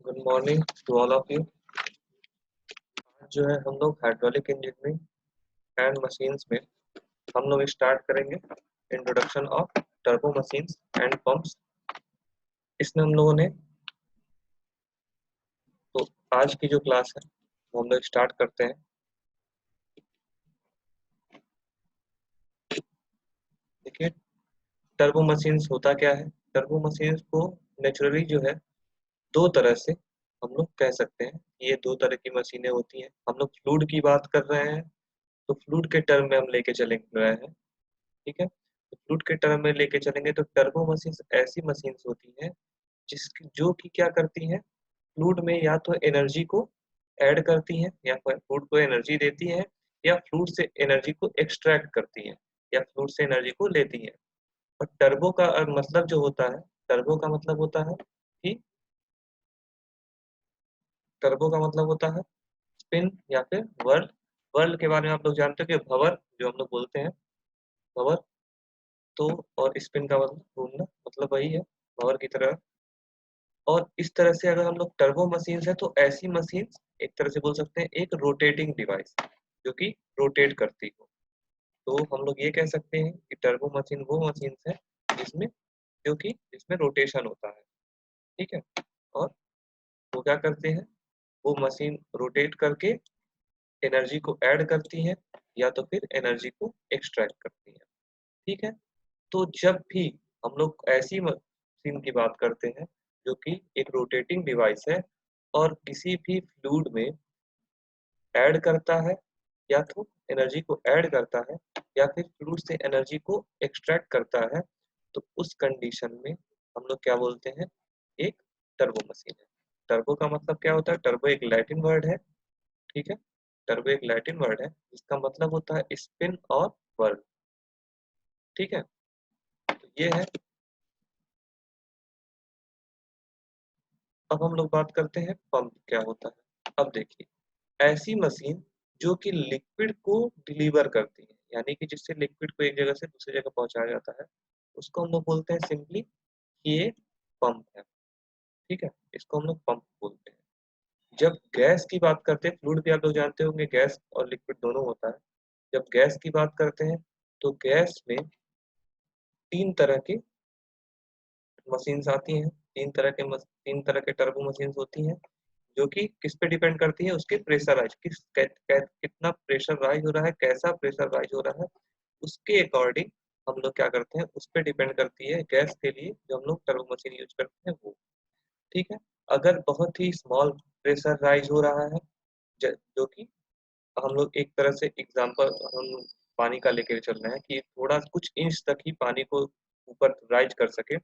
Good morning to all of you. आज जो है हम लोग हाइड्रोलिक इंजीनियरिंग एंड मशीन्स में हम लोग स्टार्ट करेंगे introduction of turbo machines and pumps. इसमें हम लोगों ने तो आज की जो क्लास है वो हम लोग स्टार्ट करते हैं। देखिए, टर्बो मशीन्स होता क्या है। टर्बो मशीन्स को नेचुरली जो है दो तरह से हम लोग कह सकते हैं। ये दो तरह की मशीनें होती हैं। हम लोग फ्लूइड की बात कर रहे हैं तो फ्लूइड के टर्म में हम लेके चलेंगे रहे हैं। ठीक है, तो फ्लूइड के टर्म में लेके चलेंगे तो टर्बो मशीन्स ऐसी मशीन्स होती हैं जिसकी जो कि क्या करती हैं, फ्लूइड में या तो एनर्जी को ऐड करती हैं या फ्लूइड को एनर्जी देती हैं, या फ्लूइड से एनर्जी को एक्सट्रैक्ट करती हैं, या फ्लूइड से एनर्जी को लेती हैं। और टर्बो का मतलब जो होता है, टर्बो का मतलब होता है कि टर्बो का मतलब होता है स्पिन या फिर वर्ल। वर्ल के बारे में आप लोग जानते हो कि भंवर जो हम लोग बोलते हैं, भंवर। तो और स्पिन का मतलब घूमना, मतलब वही है भंवर की तरह। और इस तरह से अगर हम लोग टर्बो मशीन्स है तो ऐसी मशीन्स एक तरह से बोल सकते हैं एक रोटेटिंग डिवाइस जो कि रोटेट करती हो। तो हम लोग ये कह सकते हैं कि टर्बो मशीन वो मशीन्स है जिसमें जिसमें रोटेशन होता है। ठीक है, और वो क्या करते हैं, वो मशीन रोटेट करके एनर्जी को ऐड करती है या तो फिर एनर्जी को एक्सट्रैक्ट करती है। ठीक है, तो जब भी हम लोग ऐसी मशीन की बात करते हैं जो कि एक रोटेटिंग डिवाइस है और किसी भी फ्लूइड में ऐड करता है, या तो एनर्जी को ऐड करता है या फिर फ्लूइड से एनर्जी को एक्सट्रैक्ट करता है, तो उस कंडीशन में हम लोग क्या बोलते हैं, एक टर्बो मशीन है। टर्बो का मतलब क्या होता है, टर्बो एक लैटिन वर्ड है। ठीक है, टर्बो एक लैटिन वर्ड है जिसका मतलब होता है स्पिन और वर्ल। ठीक है, तो ये है। अब हम लोग बात करते हैं पंप क्या होता है। अब देखिए, ऐसी मशीन जो कि लिक्विड को डिलीवर करती है, यानी कि जिससे लिक्विड को एक जगह से दूसरी जगह पहुंचाया जाता है, उसको हम लोग बोलते हैं सिंपली कि ये पंप है। ठीक है, इसको हम लोग पंप बोलते हैं। जब गैस की बात करते हैं, फ्लूइड भी आप लोग जानते होंगे गैस और लिक्विड दोनों होता है। जब गैस की बात करते हैं तो गैस में तीन तरह की मशीन्स आती हैं। तीन तरह के टर्बो मशीन्स होती हैं जो कि किस पे डिपेंड करती है, उसके प्रेशराइज कितना प्रेशर राइज हो रहा है, कैसा प्रेशर राइज हो रहा है, उसके अकॉर्डिंग हम लोग क्या करते हैं, उस पे डिपेंड करती है गैस के लिए जो हम लोग टर्बो मशीन यूज करते हैं वो। ठीक है, अगर बहुत ही स्मॉल प्रेशर राइज हो रहा है, जो कि हम लोग एक तरह से एग्जांपल हम पानी का लेकर चल रहे हैं कि थोड़ा कुछ इंच तक ही पानी को ऊपर राइज कर सके,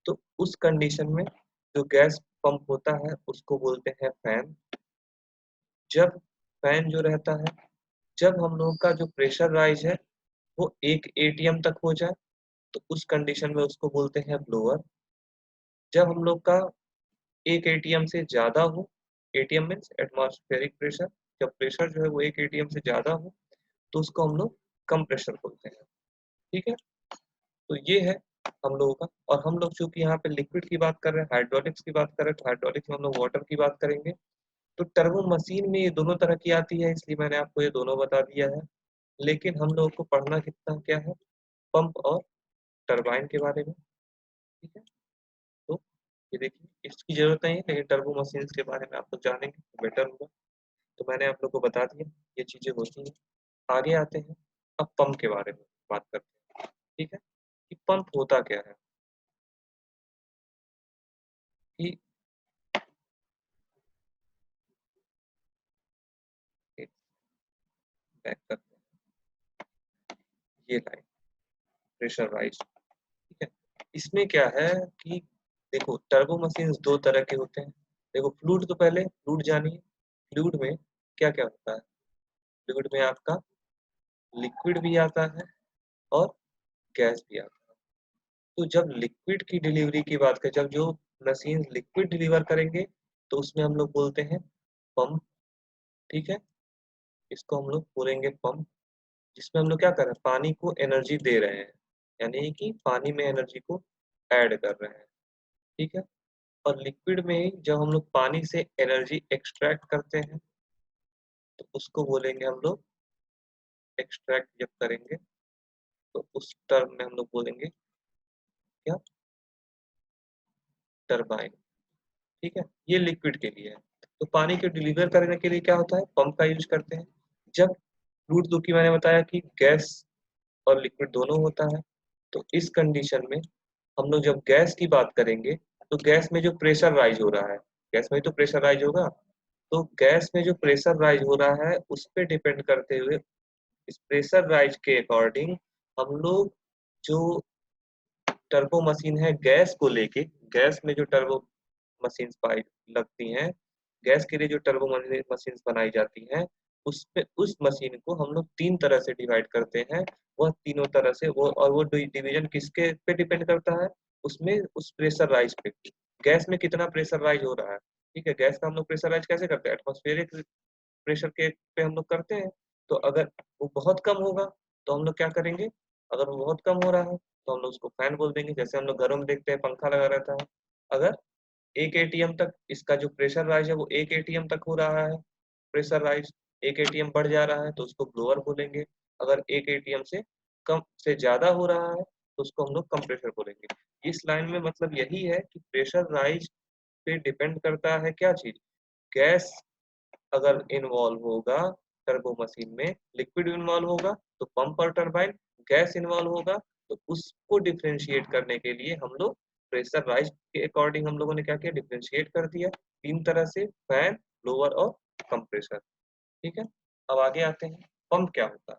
तो उस कंडीशन में जो गैस पंप होता है उसको बोलते हैं फैन। जब फैन जो रहता है, जब हम लोग का जो प्रेशर राइज है वो एक एटीएम तक हो जाए, तो उस कंडीशन में उसको बोलते हैं ब्लोअर। जब हम लोग का एक एटीएम से ज्यादा हो, एटीएम मीन्स एटमॉस्फेरिक प्रेशर, जब प्रेशर जो है वो एक एटीएम से ज्यादा हो तो उसको हम लोग कंप्रेशर बोलते हैं। ठीक है, तो ये है हम लोगों का। और हम लोग चूंकि यहाँ पे लिक्विड की बात कर रहे हैं, हाइड्रोलिक्स की बात कर रहे हैं, तो हाइड्रोलिक्स में हम लोग वाटर की बात करेंगे। तो टर्बो मशीन में ये दोनों तरह की आती है, इसलिए मैंने आपको ये दोनों बता दिया है। लेकिन हम लोगों को पढ़ना कितना क्या है, पंप और टरबाइन के बारे में। ठीक है, तो ये देखिए, इसकी जरूरत नहीं है लेकिन टर्बो मशीन के बारे में आप लोग जानेंगे तो बेटर होगा। तो मैंने आप लोग को बता दिया ये चीजें होती हैं। आगे आते हैं, अब पंप के बारे में बात करते हैं। ठीक है, कि पंप होता क्या है, कि बैक करते हैं ये लाइन प्रेशर राइज। ठीक है, इसमें क्या है कि देखो, टर्बो मशीन दो तरह के होते हैं। देखो, फ्लूइड तो पहले फ्लूइड जानिए। फ्लूइड में क्या क्या होता है, फ्लूइड में आपका लिक्विड भी आता है और गैस भी आता है। तो जब लिक्विड की डिलीवरी की बात करें, जब जो मशीन लिक्विड डिलीवर करेंगे तो उसमें हम लोग बोलते हैं पंप। ठीक है, इसको हम लोग बोलेंगे पंप, जिसमें हम लोग क्या कर रहे हैं, पानी को एनर्जी दे रहे हैं, यानी कि पानी में एनर्जी को ऐड कर रहे हैं। ठीक है, और लिक्विड में ही जब हम लोग पानी से एनर्जी एक्सट्रैक्ट करते हैं तो उसको बोलेंगे हम लोग, एक्सट्रैक्ट जब करेंगे तो उस टर्म में हम लोग बोलेंगे क्या, टरबाइन। ठीक है, ये लिक्विड के लिए है। तो पानी को डिलीवर करने के लिए क्या होता है, पंप का यूज करते हैं। जब फ्लूइड, जो कि मैंने बताया कि गैस और लिक्विड दोनों होता है, तो इस कंडीशन में हम लोग जब गैस की बात करेंगे तो गैस में जो प्रेशर राइज हो रहा है, गैस में तो प्रेशर राइज होगा, तो गैस में जो प्रेशर राइज हो रहा है उस पर डिपेंड करते हुए, इस प्रेशर राइज के अकॉर्डिंग हम लोग जो टर्बो मशीन है गैस को लेके, गैस में जो टर्बो मशीन पाई लगती हैं, गैस के लिए जो टर्बो मशीन बनाई जाती हैं, उसपे उस मशीन को हम लोग तीन तरह से डिवाइड करते हैं। वह तीनों तरह से वो, और वो डिवीजन किसके पे डिपेंड करता है, उसमें उस प्रेशर राइज पे, गैस में कितना प्रेशर राइज हो रहा है। ठीक है, गैस का हम लोग प्रेशर राइज कैसे करते हैं, एटमॉस्फेरिक प्रेशर के पे हम लोग करते हैं। तो अगर वो बहुत कम होगा तो हम लोग क्या करेंगे, अगर वो बहुत कम हो रहा है तो हम लोग उसको फैन बोल देंगे, जैसे हम लोग घरों में देखते हैं पंखा लगा रहता है। अगर 1 एटीएम तक इसका जो प्रेशर राइज है वो 1 एटीएम तक हो रहा है, प्रेशर राइज 1 एटीएम बढ़ जा रहा है तो उसको ब्लोअर बोलेंगे। अगर 1 एटीएम से कम से ज्यादा हो रहा है तो उसको हम लोग कंप्रेसर बोलेंगे। इस लाइन में मतलब यही है कि प्रेशर राइज पे डिपेंड करता है क्या चीज, गैस अगर इन्वॉल्व होगा टर्बो मशीन में, लिक्विड इन्वॉल्व होगा तो पंप और टरबाइन, गैस इन्वॉल्व होगा तो उसको डिफरेंशिएट करने के लिए हम लोग प्रेशर राइज के अकॉर्डिंग हम लोगों ने क्या किया, डिफरेंशिएट कर दिया तीन तरह से, फैन, ब्लोअर और कंप्रेसर। ठीक है, अब आगे आते हैं, पंप क्या होता है।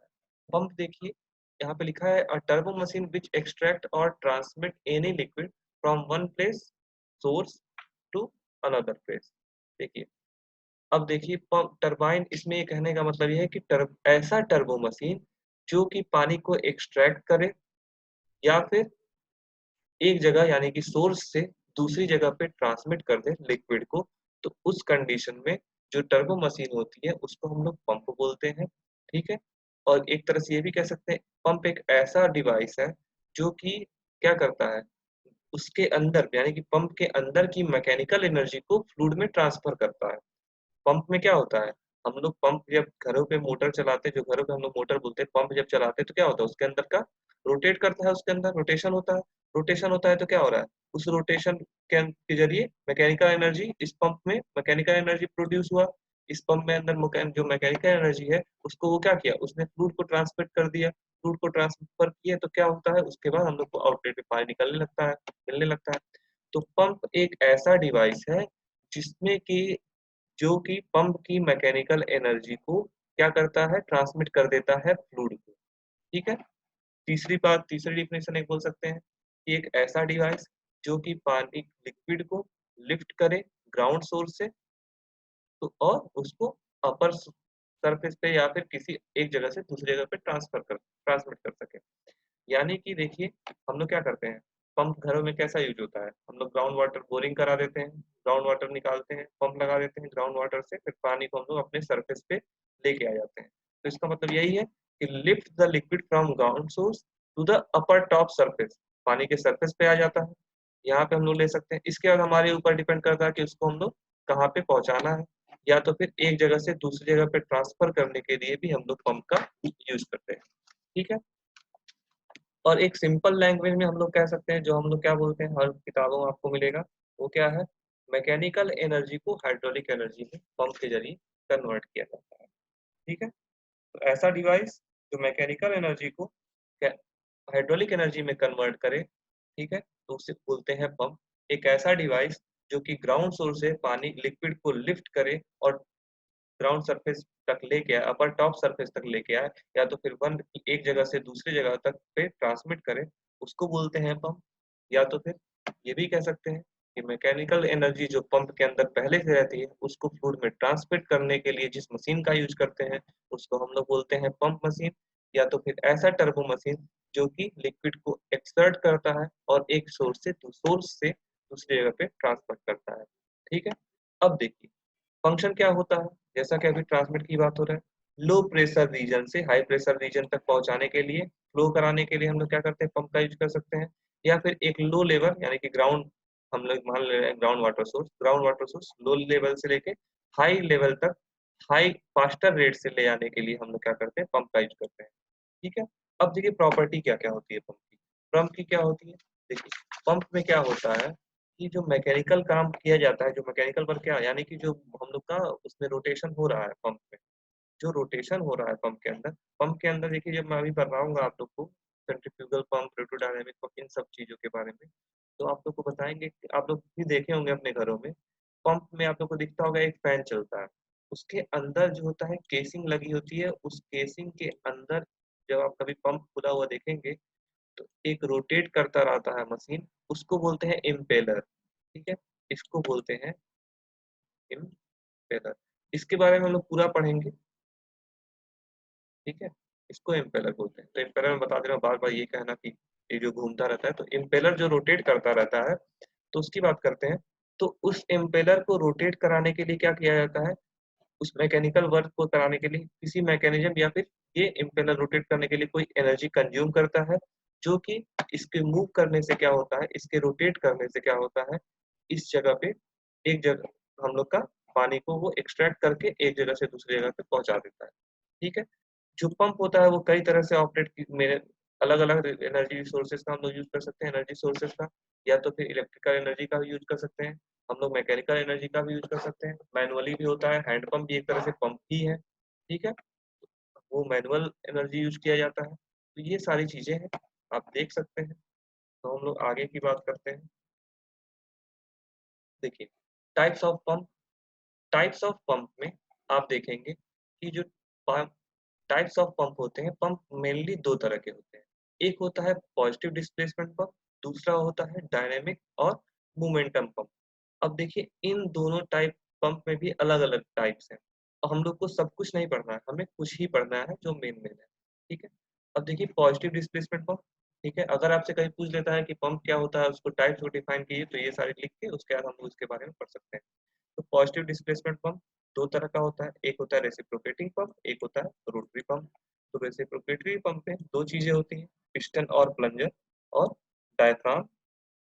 पंप देखिए, यहाँ पे लिखा है a turbo machine which extract और transmit any liquid from one place source to another place. देखिए, अब देखिए पंप टरबाइन, इसमें ये कहने का मतलब ये है कि ऐसा टर्बो मशीन जो कि पानी को एक्सट्रैक्ट करे या फिर एक जगह यानी कि सोर्स से दूसरी जगह पे ट्रांसमिट कर दे लिक्विड को, तो उस कंडीशन में जो टर्बो मशीन होती है उसको हम लोग पंप बोलते हैं। ठीक है, और एक तरह से ये भी कह सकते हैं पंप एक ऐसा डिवाइस है जो कि क्या करता है, उसके अंदर यानी कि पंप के अंदर की मैकेनिकल एनर्जी को फ्लूइड में ट्रांसफर करता है। पंप में क्या होता है, हम लोग पंप जब घरों पे मोटर चलाते हैं, जो घरों पे हम लोग मोटर बोलते हैं, पंप जब चलाते हैं तो क्या होता है, उसके अंदर का रोटेट करता है, उसके अंदर रोटेशन होता है। रोटेशन होता है तो क्या हो रहा है, उस रोटेशन के जरिए मैकेनिकल एनर्जी, इस पंप में मैकेनिकल एनर्जी प्रोड्यूस हुआ। इस पंप में अंदर जो मैकेनिकल एनर्जी है उसको वो क्या किया, उसने फ्लूइड को ट्रांसमिट कर दिया। फ्लूइड को ट्रांसफर किया तो क्या होता है, उसके बाद हम लोग को आउटलेट में पानी निकलने लगता है, मिलने लगता है। तो पंप एक ऐसा डिवाइस है जिसमें कि जो कि पंप की मैकेनिकल एनर्जी को क्या करता है, ट्रांसमिट कर देता है फ्लूइड को। ठीक है, तीसरी बात, तीसरी डिफिनेशन एक बोल सकते हैं कि एक ऐसा डिवाइस जो कि पानी लिक्विड को लिफ्ट करे ग्राउंड सोर्स से, तो और उसको अपर सरफेस पे या फिर किसी एक जगह से दूसरी जगह पे ट्रांसमिट कर सके। यानी कि देखिए, हम लोग क्या करते हैं, पंप घरों में कैसा यूज होता है, हम लोग ग्राउंड वाटर बोरिंग करा देते हैं, ग्राउंड वाटर निकालते हैं, पंप लगा देते हैं ग्राउंड वाटर से, फिर पानी को हम लोग अपने सरफेस पे लेके आ जाते हैं। तो इसका मतलब यही है कि lift the liquid from ground source to the upper top surface, पानी के सरफेस पे आ जाता है, यहाँ पे हम लोग ले सकते हैं। इसके बाद हमारे ऊपर डिपेंड करता है कि उसको हम लोग कहाँ पे पहुंचाना है, या तो फिर एक जगह से दूसरी जगह पे ट्रांसफर करने के लिए भी हम लोग पंप का यूज करते हैं। ठीक है, और एक सिंपल लैंग्वेज में हम लोग कह सकते हैं, जो हम लोग क्या बोलते हैं, हर किताबों में आपको मिलेगा, वो क्या है, मैकेनिकल एनर्जी को हाइड्रोलिक एनर्जी में पंप के जरिए कन्वर्ट किया जाता है। ठीक है, तो ऐसा डिवाइस जो मैकेनिकल एनर्जी को हाइड्रोलिक एनर्जी में कन्वर्ट करे, ठीक है, तो उसे बोलते हैं पंप। एक ऐसा डिवाइस जो कि ग्राउंड सोर्स से पानी लिक्विड को लिफ्ट करे और ग्राउंड सरफेस तक लेके आए, अपर टॉप सरफेस तक लेके आए, या तो फिर वन एक जगह से दूसरी जगह तक पे ट्रांसमिट करे, उसको बोलते हैं पंप। या तो फिर ये भी कह सकते हैं कि मैकेनिकल एनर्जी जो पंप के अंदर पहले से रहती है उसको फ्लूइड में ट्रांसमिट करने के लिए जिस मशीन का यूज करते हैं उसको हम लोग बोलते हैं पंप मशीन। या तो फिर ऐसा टर्बो मशीन जो कि लिक्विड को एक्सर्ट करता है और एक सोर्स से दूसरी जगह पे ट्रांसफर करता है। ठीक है, अब देखिए फंक्शन क्या होता है, जैसा कि अभी ट्रांसमिट की बात हो रहा है, लो प्रेशर रीजन से हाई प्रेशर रीजन तक पहुंचाने के लिए, फ्लो कराने के लिए हम लोग क्या करते हैं, पंप का यूज कर सकते हैं। या फिर एक लो लेवल यानी कि ग्राउंड हम लोग मान ले रहे हैं ground water source low level से लेके हाई लेवल तक हाई फास्टर रेट से ले आने के लिए हम लोग क्या करते हैं, पंप का यूज करते हैं। ठीक है। अब देखिए प्रॉपर्टी क्या क्या होती है पंप की। पंप की क्या होती है, देखिए पंप में क्या होता है कि जो मैकेनिकल काम किया जाता है, जो मैकेनिकल वर्क क्या यानी कि जो हम लोग का उसमें रोटेशन हो रहा है पंप में, जो रोटेशन हो रहा है पंप के अंदर देखिए जब मैं अभी बताऊंगा आप लोग को सेंट्रीफ्यूगल पंप, रेट्रोडायनामिक पंप, इन सब चीजों के बारे में, तो आप लोग को बताएंगे कि आप लोग भी देखे होंगे अपने घरों में, पंप में आप लोग को दिखता होगा एक फैन चलता है, उसके अंदर जो होता है केसिंग लगी होती है, उस केसिंग के अंदर जब आप कभी पंप खुला हुआ देखेंगे तो एक रोटेट करता रहता है मशीन, उसको बोलते हैं इम्पेलर। ठीक है, इसको बोलते हैं इम्पेलर। इसके बारे में हम लोग पूरा पढ़ेंगे। ठीक है, इसको इम्पेलर बोलते हैं। तो इम्पेलर में बता दे रहा हूँ, बार बार ये कहना कि ये जो घूमता रहता है, तो इम्पेलर जो रोटेट करता रहता है, तो उसकी बात करते हैं। तो उस इम्पेलर को रोटेट कराने के लिए क्या किया जाता है, उस मैकेनिकल वर्क को कराने के लिए किसी मैकेनिज्म या फिर ये इम्पेलर रोटेट करने के लिए कोई एनर्जी कंज्यूम करता है, जो कि इसके मूव करने से क्या होता है, इसके रोटेट करने से क्या होता है, इस जगह पे एक जगह हम लोग का पानी को वो एक्सट्रैक्ट करके एक जगह से दूसरी जगह पे पहुंचा देता है। ठीक है। जो पंप होता है वो कई तरह से ऑपरेट मेरे अलग अलग एनर्जी रिसोर्सेज का हम लोग यूज कर सकते हैं, एनर्जी सोर्सेज का, या तो फिर इलेक्ट्रिकल एनर्जी का भी यूज कर सकते हैं, हम लोग मैकेनिकल एनर्जी का भी यूज कर सकते हैं, मैनुअली भी होता है, हैंड पंप भी एक तरह से पंप ही है। ठीक है, वो मैनुअल एनर्जी यूज किया जाता है। तो ये सारी चीजें हैं, आप देख सकते हैं। तो हम लोग आगे की बात करते हैं। देखिए types of pump, types of pump में आप देखेंगे कि जो टाइप्स ऑफ पंप होते हैं, पंप मेनली दो तरह के होते हैं। एक होता है पॉजिटिव डिस्प्लेसमेंट पंप, दूसरा होता है डायनेमिक और मोमेंटम पंप। अब देखिए इन दोनों टाइप पंप में भी अलग अलग टाइप्स हैं, और हम लोग को सब कुछ नहीं पढ़ना है, हमें कुछ ही पढ़ना है जो मेन मेन है। ठीक है। अब देखिए पॉजिटिव डिस्प्लेसमेंट पंप। ठीक है, अगर आपसे कहीं पूछ लेता है कि पंप क्या होता है, उसको टाइप्स को डिफाइन कीजिए, तो ये सारे लिख के उसके बाद हम लोग इसके बारे में पढ़ सकते हैं। तो पॉजिटिव डिस्प्लेसमेंट पंप दो तरह का होता है, एक होता है रेसिप्रोकेटिंग पंप, एक होता है रोटरी पंप। तो रेसिप्रोकेटरी पंप में दो चीजें होती हैं, पिस्टन और प्लंजर और डायफ्राम।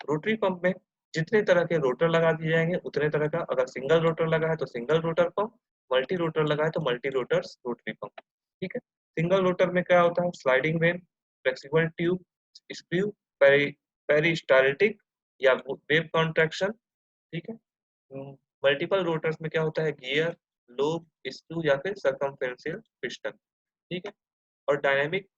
रोटरी पंप में जितने तरह के रोटर लगा दिए जाएंगे उतने तरह का, अगर सिंगल रोटर लगा है तो single rotor pump, multi rotor लगा है तो मल्टी रोटर्स रोटरी पंप। ठीक है। सिंगल रोटर में क्या होता है, sliding when, flexible tube, screw, peristaltic या वेव कॉन्ट्रैक्शन। ठीक है। मल्टीपल रोटर्स में क्या होता है, गियर, लोब, स्क्रू या फिर सर्कमफेरेंशियल पिस्टन। ठीक है। और डायनेमिक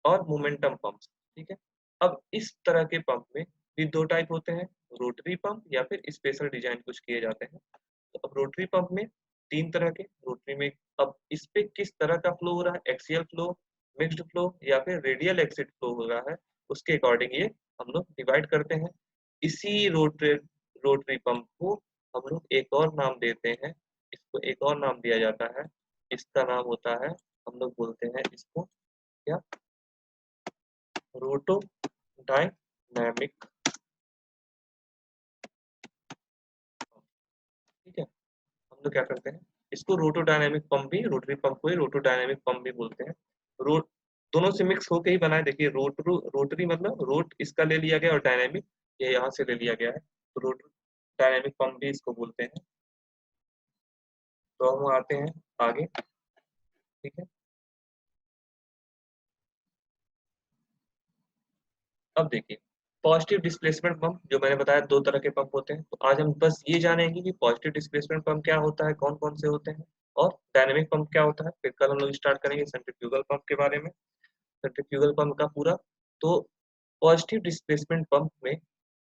और मोमेंटम पंप्स। ठीक है। अब इस तरह के पंप में भी दो टाइप होते हैं, रोटरी पंप या फिर स्पेशल डिजाइन कुछ किए जाते हैं। तो अब रोटरी पंप में तीन तरह के रोटरी में, अब इस पे किस तरह का फ्लो हो रहा है, एक्सियल फ्लो, मिक्स्ड फ्लो या फिर रेडियल एक्सिट फ्लो हो रहा है, उसके अकॉर्डिंग ये हम लोग डिवाइड करते हैं। इसी रोटरी रोटरी पंप को हम लोग एक और नाम देते हैं, इसको एक और नाम दिया जाता है, इसका नाम होता है, हम लोग बोलते हैं इसको क्या, रोटो डायनामिक। ठीक है, हम लोग क्या करते हैं, इसको रोटो डायनामिक पंप भी, रोटरी पंप को ही रोटो डायनामिक पंप भी बोलते हैं। रोट दोनों से मिक्स होके ही बना है। देखिए रोटरी मतलब रोट इसका ले लिया गया और डायनामिक ये यहाँ से ले लिया गया है, तो रोटो डायनामिक पंप भी इसको बोलते हैं। तो हम आते हैं आगे। ठीक है। अब देखिए पॉजिटिव डिस्प्लेसमेंट पंप, जो मैंने बताया दो तरह के पंप होते हैं, तो आज हम बस ये जानेंगे कि पॉजिटिव डिस्प्लेसमेंट पंप क्या होता है, कौन कौन से होते हैं, और डायनेमिक पंप क्या होता है। फिर कल हम लोग स्टार्ट करेंगे सेंट्रीफ्यूगल पंप के बारे में, सेंट्रीफ्यूगल पंप का पूरा। तो पॉजिटिव डिस्प्लेसमेंट पंप में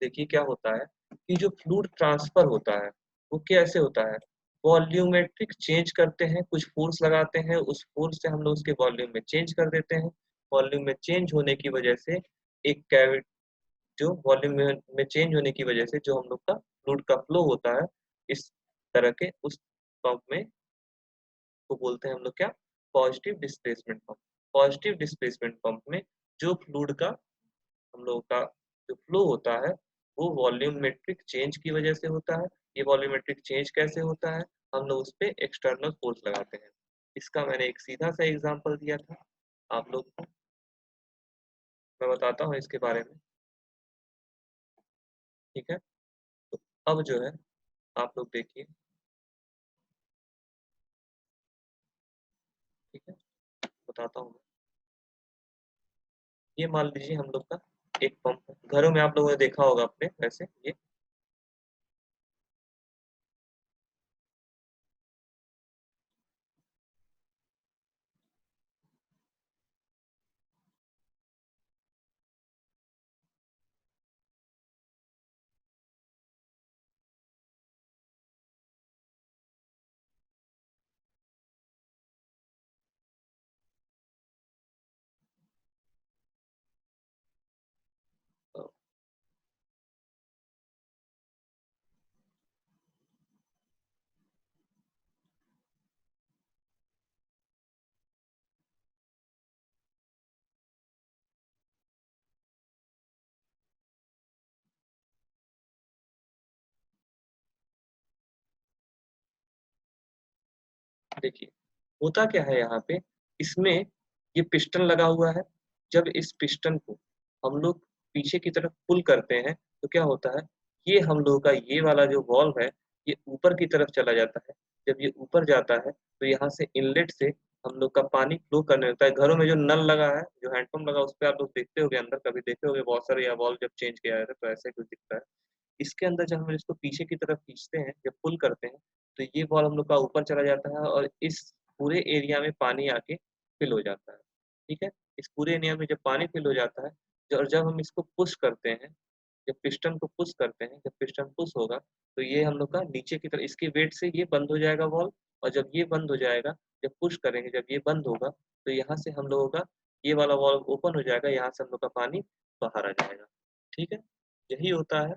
देखिए क्या होता है कि जो फ्लूइड ट्रांसफर होता है वो कैसे होता है, वॉल्यूमेट्रिक चेंज करते हैं, कुछ फोर्स लगाते हैं, उस फोर्स से हम लोग उसके वॉल्यूम में चेंज कर देते हैं। वॉल्यूम में चेंज होने की वजह से एक कैविटी, जो वॉल्यूम में चेंज होने की वजह से जो हम लोग का फ्लूइड का फ्लो होता है इस तरह के, उस पंप में को बोलते हैं हम लोग क्या, positive displacement pump. Positive displacement pump में जो फ्लूइड का हम लोगों का जो फ्लो होता है वो वॉल्यूमेट्रिक चेंज की वजह से होता है। ये वॉल्यूमेट्रिक चेंज कैसे होता है, हम लोग उस पर एक्सटर्नल फोर्स लगाते हैं। इसका मैंने एक सीधा सा एग्जांपल दिया था आप लोग को, मैं बताता हूँ इसके बारे में। ठीक है। अब जो है आप लोग देखिए, ठीक है, बताता हूँ मैं। ये मान लीजिए हम लोग का एक पंप है, घरों में आप लोगों ने देखा होगा अपने वैसे ये। अ, देखिए होता क्या है यहाँ पे, इसमें ये पिस्टन लगा हुआ है। जब इस पिस्टन को हम लोग पीछे की तरफ पुल करते हैं तो क्या होता है, ये हम लोगों का ये वाला जो वॉल्व है ये ऊपर की तरफ चला जाता है। जब ये ऊपर जाता है तो यहाँ से इनलेट से हम लोग का पानी फ्लो करने लगता है। घरों में जो नल लगा है, जो हैंडपंप लगा, उस पर आप लोग देखते होंगे, अंदर कभी देखे होंगे वॉशर या वॉल्व जब चेंज किया जाता है तो ऐसे कुछ दिखता है। इसके अंदर जब हम इसको पीछे की तरफ खींचते हैं, जब पुल करते हैं, तो ये बॉल हम लोग का ऊपर चला जाता है और इस पूरे एरिया में पानी आके फिल हो जाता है। ठीक है, इस पूरे एरिया में जब पानी फिल हो जाता है, और जब हम इसको पुश करते हैं, जब पिस्टन को पुश करते हैं, जब पिस्टन पुश होगा तो ये हम लोग का नीचे की तरफ इसके वेट से ये बंद हो जाएगा वॉल्व। और जब ये बंद हो जाएगा, जब पुश करेंगे, जब ये बंद होगा तो यहाँ से हम लोगों का ये वाला वॉल्व ओपन हो जाएगा, यहाँ से हम लोग का पानी बाहर आ जाएगा। ठीक है, यही होता है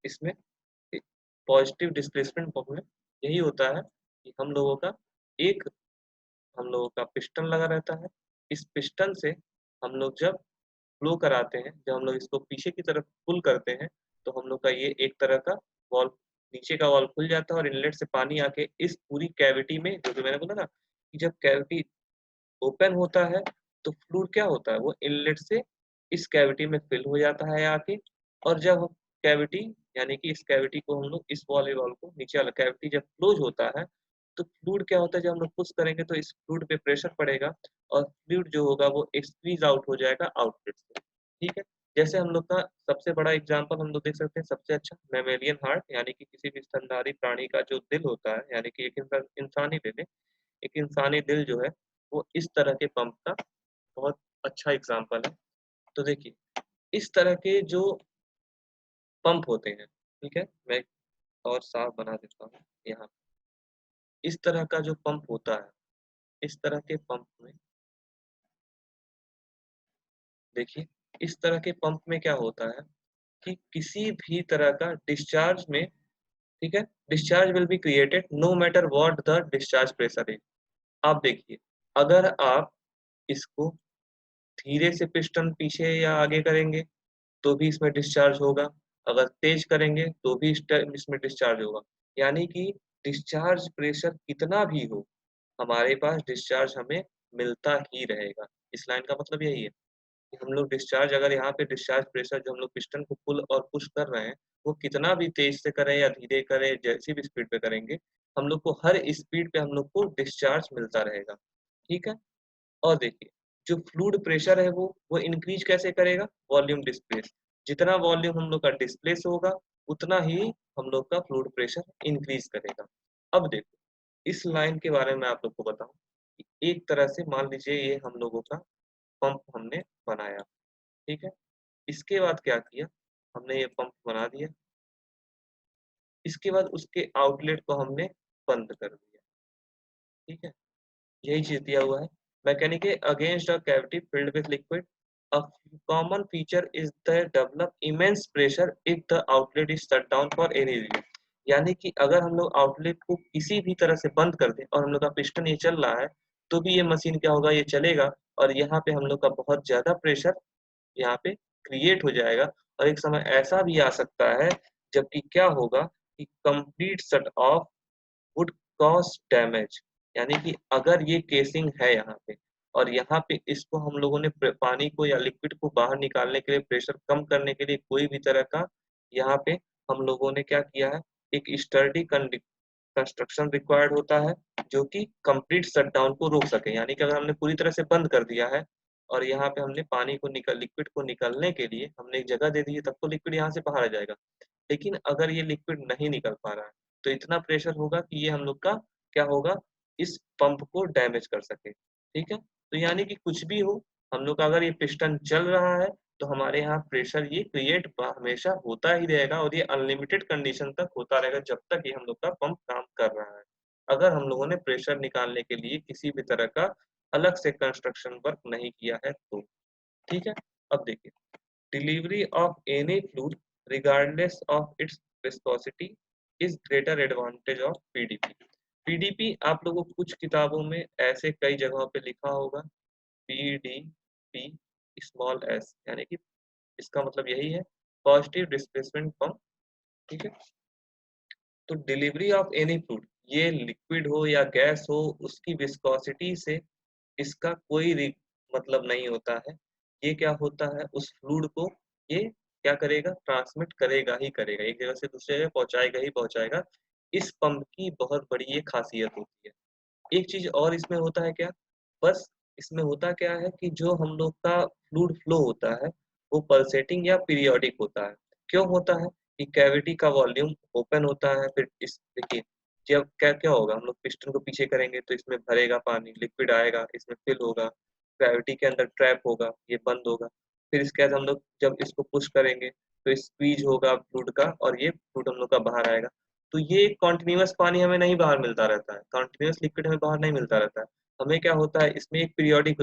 इसमें पॉजिटिव डिस्प्लेसमेंट पंप में। यही होता है कि हम लोगों का एक हम लोगों का पिस्टन लगा रहता है। इस पिस्टन से हम लोग जब फ्लो कराते हैं, जब हम लोग इसको पीछे की तरफ पुल करते हैं, तो हम लोग का ये एक तरह का वॉल्व, नीचे का वॉल्व खुल जाता है और इनलेट से पानी आके इस पूरी कैविटी में, जो कि मैंने बोला ना कि जब कैविटी ओपन होता है तो फ्लूइड क्या होता है, वो इनलेट से इस कैविटी में फिल हो जाता है आके। और जब कैविटी, यानी कि इस कैविटी को हम लोग इस वाले वॉल को, नीचे वाला कैविटी जब क्लोज होता है तो फ्लूइड क्या होता है, जब हम लोग पुश करेंगे तो इस फ्लूइड पे प्रेशर पड़ेगा और फ्लूइड जो होगा वो स्क्वीज आउट हो जाएगा आउटलेट से। ठीक है, जैसे हम लोग का सबसे बड़ा एग्जांपल हम लोग देख सकते हैं, सबसे अच्छा मैमेलियन हार्ट, यानी कि किसी भी स्तनधारी प्राणी का जो दिल होता है, यानी कि एक इंसानी दिल है, एक इंसानी दिल जो है वो इस तरह के पंप का बहुत अच्छा एग्जाम्पल है। तो देखिए इस तरह के जो पंप होते हैं, ठीक है, मैं और साफ बना देता हूँ यहाँ। इस तरह का जो पंप होता है, इस तरह के पंप में देखिए, इस तरह के पंप में क्या होता है कि किसी भी तरह का डिस्चार्ज में, ठीक है, discharge will be created no matter what the discharge pressure is. आप देखिए, अगर आप इसको धीरे से पिस्टन पीछे या आगे करेंगे तो भी इसमें डिस्चार्ज होगा, अगर तेज करेंगे तो भी इसमें डिस्चार्ज होगा। यानी कि डिस्चार्ज प्रेशर कितना भी हो, हमारे पास डिस्चार्ज हमें मिलता ही रहेगा। इस लाइन का मतलब यही है कि हम लोग डिस्चार्ज, अगर यहाँ पे डिस्चार्ज प्रेशर जो हम लोग पिस्टन को पुल और पुश कर रहे हैं, वो कितना भी तेज से करें या धीरे करें, जैसी भी स्पीड पे करेंगे, हम लोग को हर स्पीड पे हम लोग को डिस्चार्ज मिलता रहेगा। ठीक है, और देखिए जो फ्लूइड प्रेशर है वो इंक्रीज कैसे करेगा, वॉल्यूम डिस्प्लेस। जितना वॉल्यूम हम लोग का डिस्प्लेस होगा उतना ही हम लोग का फ्लूइड प्रेशर इंक्रीज करेगा। अब देखो इस लाइन के बारे में आप लोग को बताऊं कि एक तरह से मान लीजिए ये हम लोगों का पंप हमने बनाया, ठीक है, इसके बाद क्या किया, हमने ये पंप बना दिया, इसके बाद उसके आउटलेट को हमने बंद कर दिया। ठीक है, यही चीज दिया हुआ है, mechanic against a cavity filled with liquid, a common feature is the develop immense pressure if the outlet is shut down for any reason। यानी कि अगर हम लोग आउटलेट को किसी भी तरह से बंद कर दें और हम लोग का पिस्टन ये चल रहा है, तो भी ये मशीन क्या होगा, ये चलेगा और यहाँ पे हम लोग का बहुत ज्यादा प्रेशर यहाँ पे क्रिएट हो जाएगा। और एक समय ऐसा भी आ सकता है जबकि क्या होगा कि complete shut off would cause damage. यानी कि अगर ये केसिंग है यहाँ पे और यहाँ पे इसको हम लोगों ने पानी को या लिक्विड को बाहर निकालने के लिए, प्रेशर कम करने के लिए कोई भी तरह का यहाँ पे हम लोगों ने क्या किया है, एक स्टर्डी कंस्ट्रक्शन रिक्वायर्ड होता है जो कि कंप्लीट शटडाउन को रोक सके। यानी कि अगर हमने पूरी तरह से बंद कर दिया है और यहाँ पे हमने पानी को लिक्विड को निकलने के लिए हमने एक जगह दे दी है, तब तो लिक्विड यहाँ से बाहर आ जाएगा। लेकिन अगर ये लिक्विड नहीं निकल पा रहा है तो इतना प्रेशर होगा कि ये हम लोग का क्या होगा, इस पंप को डैमेज कर सके। ठीक है, तो यानी कि कुछ भी हो, हम लोग का अगर ये पिस्टन चल रहा है तो हमारे यहाँ प्रेशर ये क्रिएट हमेशा होता ही रहेगा और ये अनलिमिटेड कंडीशन तक होता रहेगा जब तक ये हम लोग का पंप काम कर रहा है। अगर हम लोगों ने प्रेशर निकालने के लिए किसी भी तरह का अलग से कंस्ट्रक्शन वर्क नहीं किया है तो। ठीक है, अब देखिए, delivery of any fluid regardless of its viscosity is greater advantage of PDP। PDP आप लोगों को कुछ किताबों में ऐसे कई जगहों पे लिखा होगा PDP स्मॉल s, यानी कि इसका मतलब यही है पॉजिटिव डिस्प्लेसमेंट पंप। ठीक है, तो डिलीवरी ऑफ एनी फ्लूइड, ये लिक्विड हो या गैस हो, उसकी विस्कोसिटी से इसका कोई मतलब नहीं होता है। ये क्या होता है, उस फ्लूइड को ये क्या करेगा, ट्रांसमिट करेगा ही करेगा, एक जगह से दूसरी जगह पहुंचाएगा ही पहुंचाएगा। इस पंप की बहुत बड़ी ये खासियत होती है। एक चीज और इसमें होता है क्या, बस इसमें होता क्या है कि जो हम लोग का फ्लूइड फ्लो होता है वो पल्सेटिंग या पीरियोडिक होता है। क्यों होता है कि कैविटी का वॉल्यूम ओपन होता है, फिर इस देखिए जब क्या क्या होगा, हम लोग पिस्टन को पीछे करेंगे तो इसमें भरेगा पानी, लिक्विड आएगा, इसमें फिल होगा, ग्रेविटी के अंदर ट्रैप होगा, ये बंद होगा। फिर इसके बाद हम लोग जब इसको पुश करेंगे तो स्क्वीज होगा फ्लूइड का और ये फ्लूइड हम लोग का बाहर आएगा। तो ये कॉन्टिन्यूअस पानी हमें नहीं बाहर मिलता रहता है, कॉन्टिन्यूअस लिक्विड हमें बाहर नहीं मिलता रहता है। हमें क्या होता है, इसमें एक पीरियोडिक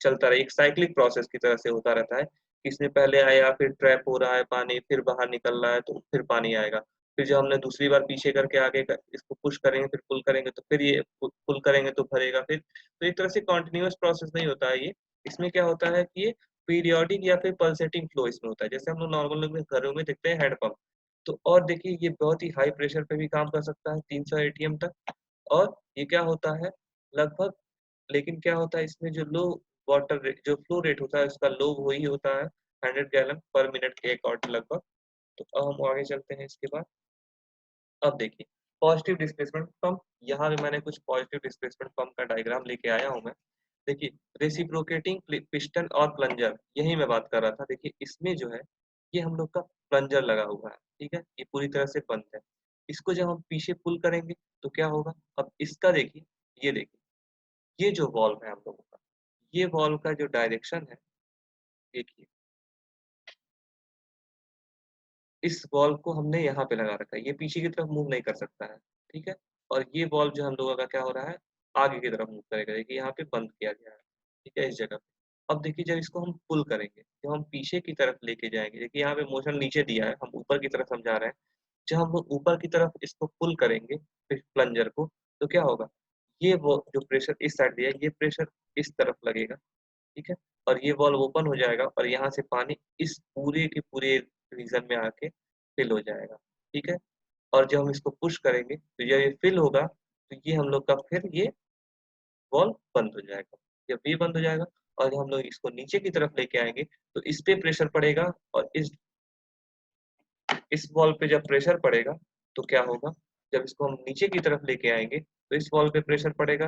चलता रहे, एक साइक्लिक प्रोसेस की तरह से होता रहता है कि इसमें पहले आया, फिर ट्रैप हो रहा है पानी, फिर बाहर निकल रहा है तो फिर पानी आएगा। फिर जब हमने दूसरी बार पीछे करके इसको पुश करेंगे, फिर पुल करेंगे तो फिर ये पुल करेंगे तो भरेगा फिर। तो एक तरह से कॉन्टिन्यूअस प्रोसेस नहीं होता है ये। इसमें क्या होता है कि ये पीरियोडिक या फिर पल्सेटिंग फ्लो इसमें होता है, जैसे हम लोग नॉर्मल घरों में देखते हैं हैंडपंप। तो और देखिए ये बहुत ही हाई प्रेशर पे भी काम कर सकता है, 300 एटीएम तक। और ये क्या होता है लगभग, लेकिन क्या होता है इसमें जो लो वाटर रेट, जो फ्लो रेट होता है उसका लो वही होता है 100 गैलन पर मिनट के अकॉर्डिंग लगभग। तो अब हम आगे चलते हैं इसके बाद। अब देखिए पॉजिटिव डिस्प्लेसमेंट पंप, यहाँ पे मैंने कुछ पॉजिटिव डिस्प्लेसमेंट पंप का डायग्राम लेके आया हूँ मैं। देखिए रेसिप्रोकेटिंग पिस्टन और प्लंजर, यही मैं बात कर रहा था। देखिए इसमें जो है ये हम लोग का प्लंजर लगा हुआ है, ठीक है, ये पूरी तरह से बंद है। इसको जब हम पीछे पुल करेंगे तो क्या होगा, अब इसका देखिए, ये देखिए, ये जो वॉल्व है हम लोगों का, ये वॉल्व का जो डायरेक्शन है, देखिए इस वॉल्व को हमने यहाँ पे लगा रखा है, ये पीछे की तरफ मूव नहीं कर सकता है। ठीक है, और ये वॉल्व जो हम लोगों का क्या हो रहा है, आगे की तरफ मूव करेगा। देखिए यहाँ पे बंद किया गया है, ठीक है, इस जगह पे। अब देखिए जब इसको हम पुल करेंगे, जब हम पीछे की तरफ लेके जाएंगे, देखिए यहाँ पे मोशन नीचे दिया है, हम ऊपर की तरफ हम जा रहे हैं। जब हम लोग ऊपर की तरफ इसको पुल करेंगे फिर प्लंजर को, तो क्या होगा, ये वो जो प्रेशर इस साइड दिया है, ये प्रेशर इस तरफ लगेगा। ठीक है, और ये वॉल्व ओपन हो जाएगा और यहाँ से पानी इस पूरे के पूरे रीजन में आके फिल हो जाएगा। ठीक है, और जब हम इसको पुश करेंगे तो जब ये फिल होगा तो ये हम लोग का फिर ये वॉल्व बंद हो जाएगा। जब ये बंद हो जाएगा और जब हम लोग इसको नीचे की तरफ लेके आएंगे तो इस पे प्रेशर पड़ेगा, और इस वॉल्व पे जब प्रेशर पड़ेगा तो क्या होगा, जब इसको हम नीचे की तरफ लेके आएंगे तो इस वॉल्व पे प्रेशर पड़ेगा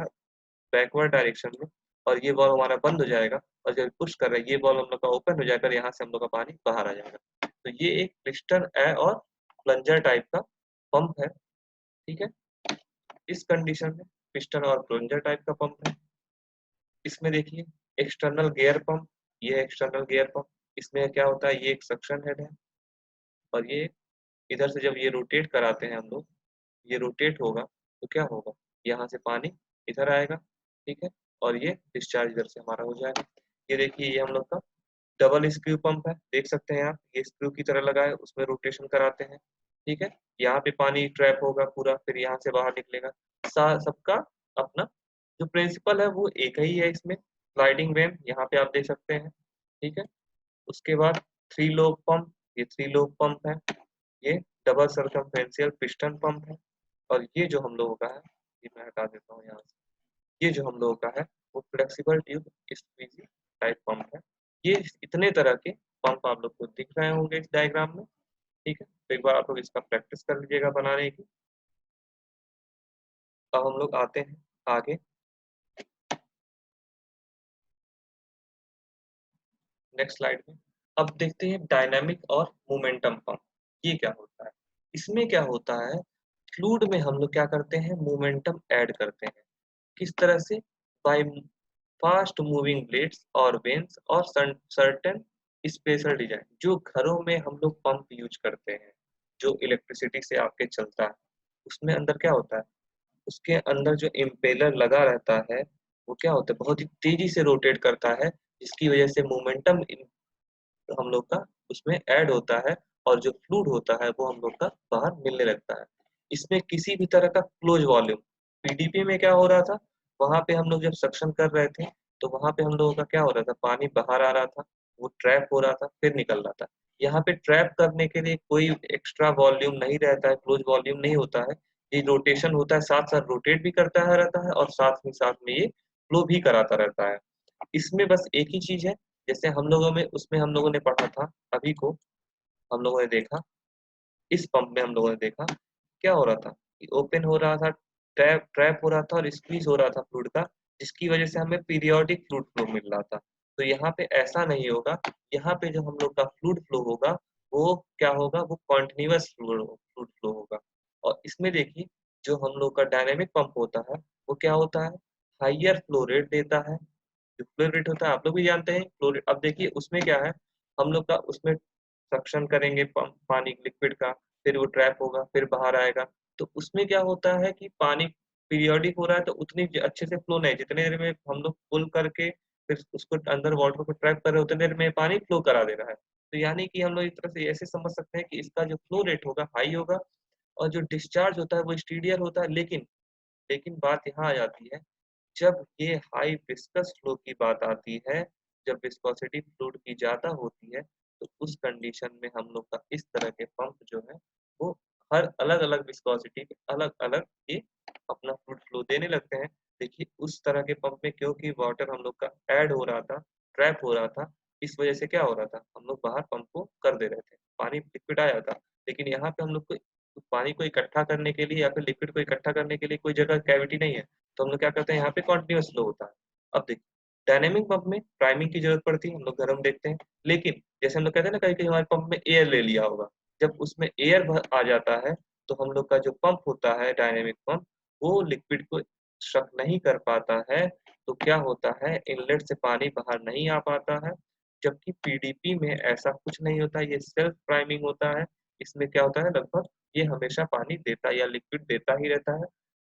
बैकवर्ड डायरेक्शन में, और ये बॉल हमारा बंद हो जाएगा। और जब पुश कर रहा है ये बॉल हम लोग का ओपन हो जाकर यहाँ से हम लोग का पानी बाहर आ जाएगा। तो ये एक पिस्टन है और प्लंजर टाइप का पंप है। ठीक है, इस कंडीशन में पिस्टन और प्लंजर टाइप का पंप है। इसमें देखिए एक्सटर्नल गियर पंप, ये एक्सटर्नल गियर पंप, इसमें क्या होता है, ये एक सक्शन हेड है और ये इधर से जब ये रोटेट कराते हैं हम लोग, ये रोटेट होगा तो क्या होगा, यहाँ से पानी इधर आएगा। ठीक है, और ये डिस्चार्ज इधर से हमारा हो जाएगा। ये देखिए ये हम लोग का डबल स्क्रू पंप है, देख सकते हैं आप, ये स्क्रू की तरह लगा है, उसमें रोटेशन कराते हैं। ठीक है, यहाँ पे पानी ट्रैप होगा पूरा, फिर यहाँ से बाहर निकलेगा। सबका अपना जो प्रिंसिपल है वो एक ही है इसमें, स्लाइडिंग वेन यहाँ पे आप देख सकते हैं। ठीक है, उसके बाद थ्री लोब पंप, ये थ्री लोब पंप है, ये डबल सर्कमफेरेंशियल पिस्टन पंप है। और ये जो हम लोगों का है, ये मैं हटा देता हूँ यहाँ से, ये जो हम लोगों का है वो flexible tube squeezy type pump है। ये इतने तरह के पंप आप लोग को दिख रहे होंगे इस डायग्राम में। ठीक है, तो एक बार आप लोग इसका प्रैक्टिस कर लीजिएगा बनाने की। अब हम लोग आते हैं आगे नेक्स्ट स्लाइड में। अब देखते हैं डायनामिक और मोमेंटम पंप, ये क्या होता है। इसमें क्या होता है, फ्लूइड में हम लोग क्या करते हैं, मोमेंटम ऐड करते हैं। किस तरह से, बाय फास्ट मूविंग ब्लेड्स और वेन्स और सर्टेन स्पेशल डिजाइन। जो घरों में हम लोग पंप यूज करते हैं, जो इलेक्ट्रिसिटी से आपके चलता है, उसमें अंदर क्या होता है, उसके अंदर जो इम्पेलर लगा रहता है वो क्या होता है, बहुत ही तेजी से रोटेट करता है, जिसकी वजह से मोमेंटम हम लोग का उसमें ऐड होता है, और जो फ्लूइड होता है वो हम लोग का बाहर मिलने लगता है। इसमें किसी भी तरह का क्लोज वॉल्यूम, पीडीपी में क्या हो रहा था, वहां पे हम लोग जब सक्शन कर रहे थे तो वहां पे हम लोगों का क्या हो रहा था, पानी बाहर आ रहा था, वो ट्रैप हो रहा था फिर निकल रहा था। यहाँ पे ट्रैप करने के लिए कोई एक्स्ट्रा वॉल्यूम नहीं रहता है, क्लोज वॉल्यूम नहीं होता है। ये रोटेशन होता है, साथ साथ रोटेट भी करता है रहता है, और साथ में ये फ्लो भी कराता रहता है। इसमें बस एक ही चीज है, जैसे हम लोगों में उसमें हम लोगों ने पढ़ा था, अभी को हम लोगों ने देखा, इस पंप में हम लोगों ने देखा क्या हो रहा था, कि ओपन हो रहा था, ट्रैप ट्रैप हो रहा था और स्क्वीज हो रहा था फ्लूइड का, जिसकी वजह से हमें पीरियोडिक फ्लूइड फ्लो मिल रहा था। तो यहाँ पे ऐसा नहीं होगा, यहाँ पे जो हम लोग का फ्लूइड फ्लो होगा वो क्या होगा, वो कॉन्टिन्यूअस फ्लूइड फ्लो होगा। और इसमें देखिए, जो हम लोग का डायनेमिक पंप होता है वो क्या होता है, हाइयर फ्लो रेट देता है। जो फ्लो रेट होता है आप लोग भी जानते हैं, फ्लो रेट। अब देखिए उसमें क्या है, हम लोग का उसमें सक्शन करेंगे पानी लिक्विड का, फिर वो ट्रैप होगा फिर बाहर आएगा। तो उसमें क्या होता है कि पानी पीरियोडिक हो रहा है, तो उतनी अच्छे से फ्लो नहीं, जितने देर में हम लोग पुल करके फिर उसको अंदर वाटर को ट्रैप कर रहे हैं, उतने देर में पानी फ्लो करा दे रहा है। तो यानी कि हम लोग एक तरह से ऐसे समझ सकते हैं कि इसका जो फ्लो रेट होगा हाई होगा, और जो डिस्चार्ज होता है वो स्टीडियर होता है। लेकिन लेकिन बात यहाँ आ जाती है, जब ये हाई विस्कस फ्लो की बात आती है, जब विस्कोसिटी फ्लूइड की ज़्यादा होती है, तो उस कंडीशन में हम लोग का इस तरह के पंप जो है वो हर अलग-अलग विस्कोसिटी पे अलग-अलग ये अपना फ्लूइड फ्लो देने लगते हैं। देखिए उस तरह के पंप में क्योंकि वाटर हम लोग का ऐड हो रहा था, ट्रैप हो रहा था, इस वजह से क्या हो रहा था, हम लोग बाहर पंप को कर दे रहे थे, पानी लिक्विड आ जाता। लेकिन यहाँ पे हम लोग को पानी को इकट्ठा करने के लिए या फिर लिक्विड को इकट्ठा करने के लिए कोई जगह कैविटी नहीं है, तो हम लोग क्या करते हैं, यहाँ पे कंटीन्यूअस फ्लो होता है। अब देखिए डायनेमिक पंप में प्राइमिंग की जरूरत पड़ती है, हम लोग घर में देखते हैं। लेकिन जैसे हम लोग कहते हैं ना, कहीं कहीं हमारे पंप में एयर ले लिया होगा, जब उसमें एयर आ जाता है तो हम लोग का जो पंप होता है डायनेमिक पंप, वो लिक्विड को स्ट्रक नहीं कर पाता है। तो क्या होता है, इनलेट से पानी बाहर नहीं आ पाता है। जबकि पीडीपी में ऐसा कुछ नहीं होता, ये सेल्फ प्राइमिंग होता है। इसमें क्या होता है, लगभग ये हमेशा पानी देता या लिक्विड देता ही रहता है।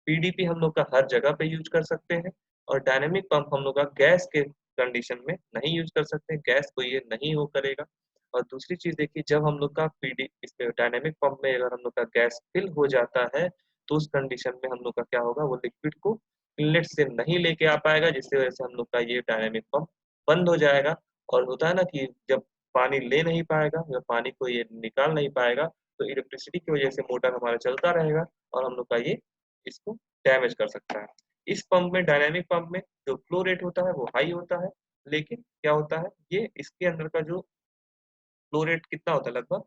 पीडीपी हम लोग का हर जगह पे यूज कर सकते हैं, और डायनेमिक पंप हम लोग का गैस के कंडीशन में नहीं यूज कर सकते, गैस को ये नहीं वो करेगा। और दूसरी चीज देखिए, जब हम लोग का पीडी इसमें डायनेमिक पंप में अगर हम लोग का गैस फिल हो जाता है, तो उस कंडीशन में हम लोग का क्या होगा, वो लिक्विड को इनलेट से नहीं लेके आ पाएगा, जिसकी वजह से हम लोग का ये डायनेमिक पंप बंद हो जाएगा। और होता है ना कि जब पानी ले नहीं पाएगा या पानी को ये निकाल नहीं पाएगा, तो इलेक्ट्रिसिटी की वजह से मोटर हमारा चलता रहेगा, और हम लोग का ये इसको डैमेज कर सकता है। इस पंप में, डायनेमिक पंप में जो फ्लो रेट होता है वो हाई होता है। लेकिन क्या होता है, ये इसके अंदर का जो फ्लो रेट कितना होता है, लगभग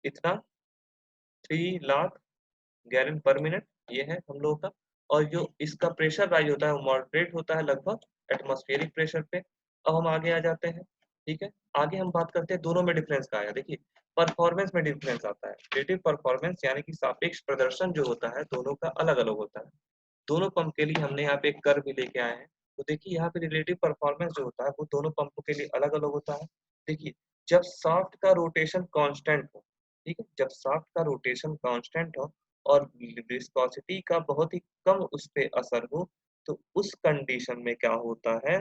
इतना 3 लाख गैलन पर मिनट, ये है हम लोगों का। और जो इसका प्रेशर राइज होता है वो मॉडरेट होता है, लगभग एटमॉस्फेरिक प्रेशर पे। अब हम आगे आ जाते हैं, ठीक है। आगे हम बात करते हैं दोनों में डिफरेंस का आया। देखिए परफॉर्मेंस में डिफरेंस आता है, रिलेटिव परफॉर्मेंस यानी कि सापेक्ष प्रदर्शन जो होता है दोनों का अलग अलग होता है। दोनों पंप के लिए हमने यहाँ पे एक कर्व भी लेके आए हैं। तो देखिए यहाँ पे रिलेटिव परफॉर्मेंस जो होता है वो दोनों पंपों के लिए अलग अलग होता है। देखिए जब शाफ्ट का रोटेशन कांस्टेंट हो, ठीक है, जब शाफ्ट का रोटेशन कांस्टेंट हो और विस्कोसिटी का बहुत ही कम उस पे असर हो, तो उस कंडीशन में क्या होता है,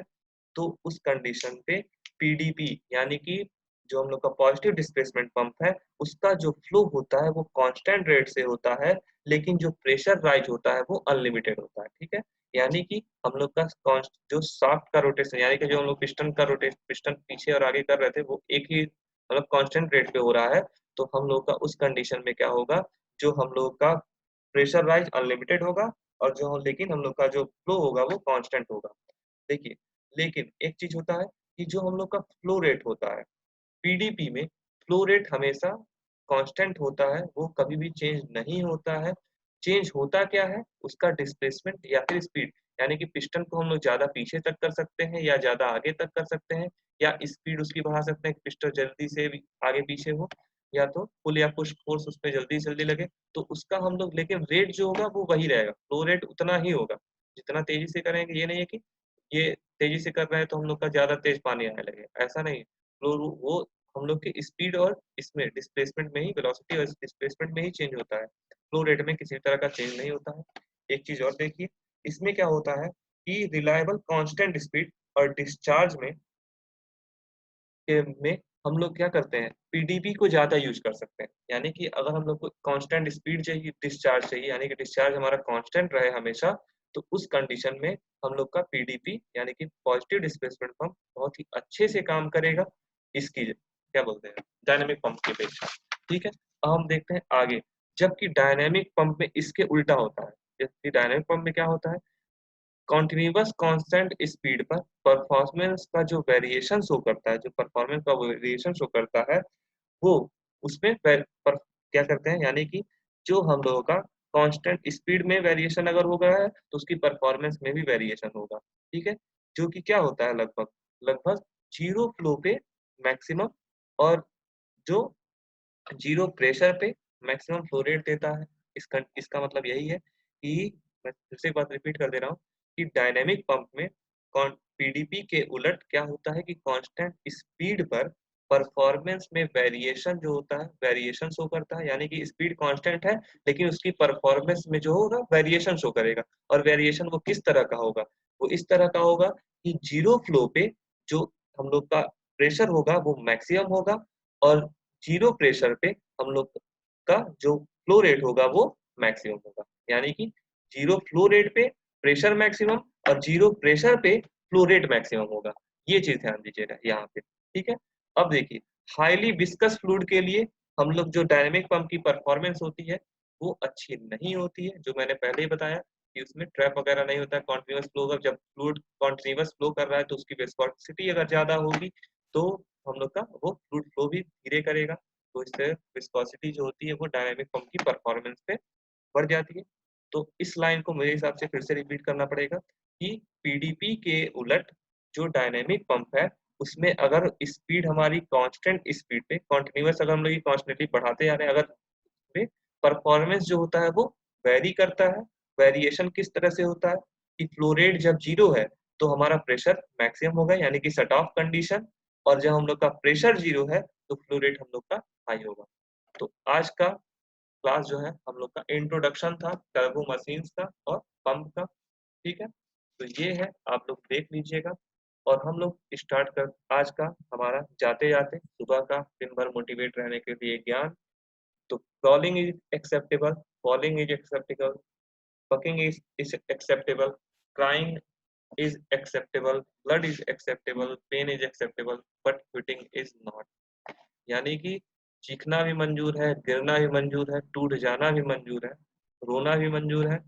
तो उस कंडीशन पे पीडीपी यानी कि जो हम लोग का पॉजिटिव डिस्प्लेसमेंट पंप है, उसका जो फ्लो होता है वो कांस्टेंट रेट से होता है। लेकिन जो प्रेशर राइज होता है वो अनलिमिटेड होता है, ठीक है। यानी कि हम लोग का जो शाफ्ट का रोटेशन, यानी कि जो हम लोग पिस्टन का रोटेशन, पिस्टन पीछे और आगे कर रहे थे, वो एक ही मतलब कांस्टेंट रेट पे हो रहा है। तो हम लोग का उस कंडीशन में क्या होगा, जो हम लोग का प्रेशर राइज अनलिमिटेड होगा, और जो लेकिन हम लोग का जो फ्लो होगा वो कांस्टेंट होगा। देखिए लेकिन एक चीज होता है कि जो हम लोग का फ्लो रेट होता है पीडीपी में, फ्लो रेट हमेशा कांस्टेंट होता है, वो कभी भी चेंज नहीं होता है। चेंज होता क्या है, उसका डिस्प्लेसमेंट या फिर स्पीड, यानी कि पिस्टन को हम लोग ज़्यादा पीछे तक कर सकते हैं या ज़्यादा आगे तक कर सकते हैं, या स्पीड उसकी बढ़ा सकते हैं कि पिस्टन जल्दी से भी आगे पीछे हो, या तो पुल या पुश फोर्स उसमें जल्दी से जल्दी लगे, तो उसका हम लोग, लेकिन रेट जो होगा वो वही रहेगा, फ्लो रेट उतना ही होगा। जितना तेज़ी से करेंगे, ये नहीं है कि ये तेज़ी से कर रहे हैं तो हम लोग का ज़्यादा तेज़ पानी आने लगे, ऐसा नहीं। फ्लो वो हम लोग की स्पीड और इसमें डिस्प्लेसमेंट में ही, वेलोसिटी और डिस्प्लेसमेंट में ही चेंज होता है। फ्लो रेट में किसी तरह का चेंज नहीं होता है। एक चीज़ और देखिए, इसमें क्या होता है कि रिलायबल कांस्टेंट स्पीड और डिस्चार्ज में हम लोग क्या करते हैं, पीडीपी को ज़्यादा यूज़ कर सकते हैं। यानी कि अगर हम लोग को कांस्टेंट स्पीड चाहिए, डिस्चार्ज चाहिए, यानी कि डिस्चार्ज हमारा कांस्टेंट रहे हमेशा, तो उस कंडीशन में हम लोग का पीडीपी यानी कि पॉजिटिव डिस्प्लेसमेंट पंप बहुत ही अच्छे से काम करेगा, इसकी क्या बोलते हैं, डायनामिक पंप की अपेक्षा। ठीक है, अब हम देखते हैं आगे। जबकि डायनामिक पंप में इसके उल्टा होता है। जबकि डायनामिक पंप में क्या होता है, कॉन्टिन्यूअस कांस्टेंट स्पीड पर परफॉर्मेंस का जो वेरिएशन शो करता है, जो परफॉर्मेंस का वेरिएशन शो करता है, वो उसमें क्या करते हैं, यानी कि जो हम लोगों का कांस्टेंट स्पीड में वेरिएशन अगर हो गया है तो उसकी परफॉर्मेंस में भी वेरिएशन होगा। ठीक है, जो कि क्या होता है, लगभग लगभग जीरो फ्लो पे मैक्सिमम, और जो जीरो प्रेशर पे मैक्सिमम फ्लो रेट देता है। इसका मतलब यही है कि, मैं फिर से एक बात रिपीट कर दे रहा हूँ, कि डायनेमिक पंप में पीडीपी के उलट क्या होता है कि कांस्टेंट स्पीड पर परफॉर्मेंस में वेरिएशन जो होता है, वेरिएशन शो करता है। यानी कि स्पीड कांस्टेंट है लेकिन उसकी परफॉर्मेंस में जो होगा वेरिएशन शो करेगा। और वेरिएशन वो किस तरह का होगा, वो इस तरह का होगा कि जीरो फ्लो पे जो हम लोग का प्रेशर होगा वो मैक्सिमम होगा, और जीरो प्रेशर पे हम लोग का जो फ्लो रेट होगा वो मैक्सिमम होगा। यानी कि जीरो फ्लो रेट पे प्रेशर मैक्सिमम, और जीरो प्रेशर पे फ्लो रेट मैक्सिमम होगा। ये चीज ध्यान दीजिएगा यहाँ पे। ठीक है, अब देखिए, हाईली विस्कस फ्लूइड के लिए हम लोग जो डायनेमिक पंप की परफॉर्मेंस होती है वो अच्छी नहीं होती है, जो मैंने पहले ही बताया कि उसमें ट्रैप वगैरह नहीं होता है, कॉन्टिन्यूअस फ्लो। अगर जब फ्लूइड कॉन्टिन्यूअस फ्लो कर रहा है तो उसकी विस्कोसिटी अगर ज्यादा होगी तो हम लोग का वो फ्लूइड फ्लो भी धीरे करेगा, तो इससे विस्कोसिटी जो होती है वो डायनेमिक पंप की परफॉर्मेंस पे बढ़ जाती है। तो इस लाइन को मेरे हिसाब से फिर से रिपीट करना पड़ेगा कि पीडीपी के उलट जो डायनेमिक पंप है उसमें अगर स्पीड हमारी कांस्टेंट स्पीड पे कंटिन्यूअस, अगर हम लोग कॉन्स्टेंटली बढ़ाते जा रहे हैं, अगर पे परफॉर्मेंस जो होता है वो वेरी करता है। वेरिएशन किस तरह से होता है कि फ्लो रेट जब जीरो है तो हमारा प्रेशर मैक्सिमम होगा, यानी कि शट ऑफ कंडीशन, और जब हम लोग का प्रेशर जीरो है तो फ्लो रेट हम लोग का हाई होगा। तो आज का क्लास जो है हम लोग का इंट्रोडक्शन था टर्बो मशीन्स का और पंप का। ठीक है, तो ये है, आप लोग देख लीजिएगा। और हम लोग स्टार्ट कर आज का हमारा जाते जाते सुबह का दिन भर मोटिवेट रहने के लिए ज्ञान। तो crawling is acceptable, falling is acceptable, fucking is acceptable, crying is acceptable, blood is acceptable, pain is acceptable, but quitting is not। यानी कि चीखना भी मंजूर है, गिरना भी मंजूर है, टूट जाना भी मंजूर है, रोना भी मंजूर है,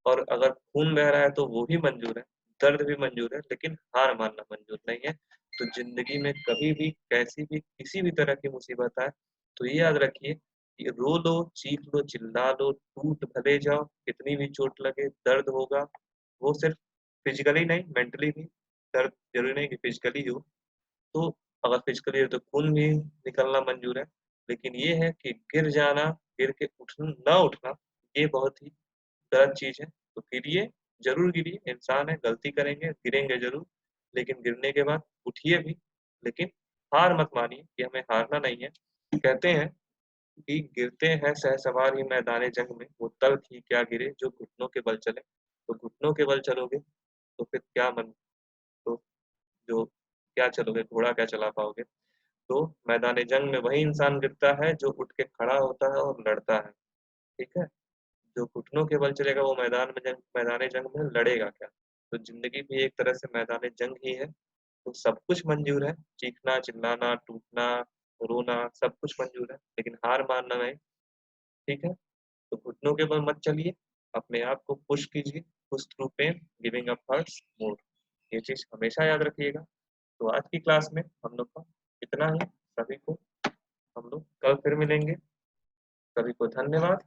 और अगर खून बह रहा है तो वो भी मंजूर है, दर्द भी मंजूर है, लेकिन हार मानना मंजूर नहीं है। तो जिंदगी में कभी भी कैसी भी किसी भी तरह की मुसीबत आए तो ये याद रखिए कि रो लो, चीख लो, चिल्ला लो, टूट भले जाओ, कितनी भी चोट लगे, दर्द होगा। वो सिर्फ फिजिकली नहीं, मेंटली भी दर्द, जरूरी नहीं कि फिजिकली हो। तो अगर फिजिकली है तो खून भी निकलना मंजूर है, लेकिन ये है कि गिर जाना, गिर के ना उठना, ये बहुत ही गलत चीज है। तो गिरिए, जरूर गिरिए, इंसान है, गलती करेंगे, गिरेंगे जरूर, लेकिन गिरने के बाद उठिए भी। लेकिन हार मत मानिए, कि हमें हारना नहीं है। कहते हैं कि गिरते हैं सहसवार ही मैदान जंग में, वो तल्ख ही क्या गिरे जो घुटनों के बल चले। तो घुटनों के बल चलोगे तो फिर क्या मन, तो जो क्या चलोगे, घोड़ा क्या चला पाओगे। तो मैदान जंग में वही इंसान गिरता है जो उठ के खड़ा होता है और लड़ता है। ठीक है, जो घुटनों के बल चलेगा वो मैदान जंग में लड़ेगा क्या। तो जिंदगी भी एक तरह से मैदान जंग ही है। तो सब कुछ मंजूर है, चीखना, चिल्लाना, टूटना, रोना, सब कुछ मंजूर है, लेकिन हार मानना नहीं। ठीक है, तो घुटनों के बल मत चलिए, अपने आप को पुश कीजिए, push through pain, giving up hurts more. ये चीज हमेशा याद रखिएगा। तो आज की क्लास में हम लोग का इतना ही। सभी को हम लोग कल फिर मिलेंगे। सभी को धन्यवाद।